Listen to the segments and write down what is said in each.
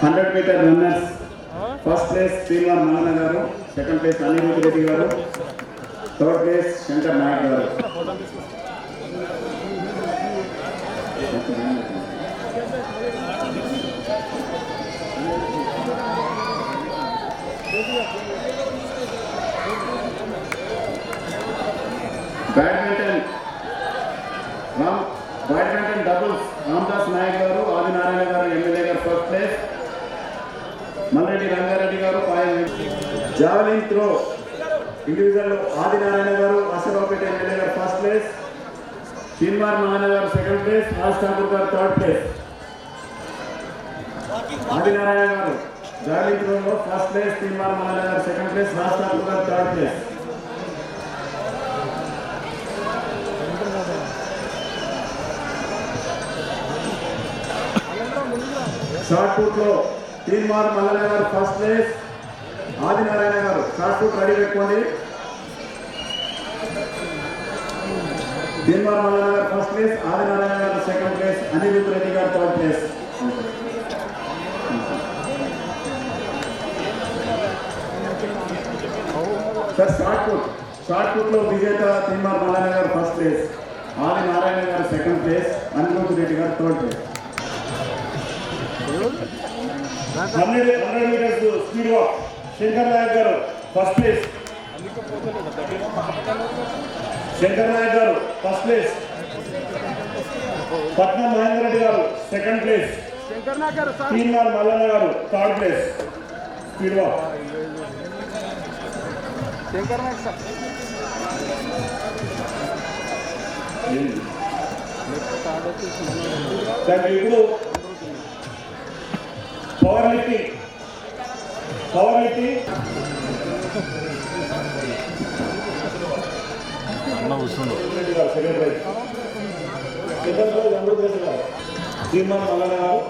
100 meter runners. First place Srivar Malana garu, second place Anirudh Reddy garu, third place Shankar Nayak garu. Badminton doubles Ramdas Nayak garu, Adi Narayana garu, MLA garu first place. Malreddy Rangareddy garu, javelin throw individual Adi Narayana garu, Asarapet MLA garu first place. Srivar Malana garu second place, Raj Thakur garu third place. Adi Narayana garu javelin throw lo first place, Srivar Malana garu second place, Raj Thakur garu third place. Short put lo Srivar Malana garu first place, Adi Narayana garu short put ready pettukondi. Srivar Malana garu first place, Adi Narayana garu second place, Anirudh Reddy garu third place. Sir, short put lo Vijayta Srivar Malana garu first place, Adi Narayana garu second place, Anirudh Reddy garu third place. 100 meters speed walk Shankar Nayak garu first place. Shankar Nayak garu first place. Patna Mahendra Reddy garu second place. Srivar Malana garu third place. Speed walk. Shankar Nayak sir. Thank you. Powerlifting. అన్న వస్తుండు second prize Srivar Malana garu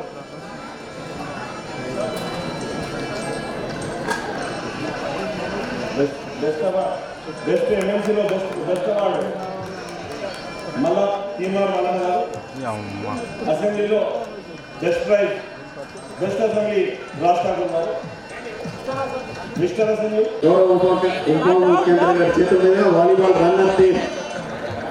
best MNC లో best award మళ్ళా Srivar Malana garu అసెంబ్లీలో best praise best assembly రాష్ట్ర mister assembly గౌరవ ఉప ముఖ్యమంత్రి గారి చేతుల మీద వాలీబాల్ రన్నర్ టీం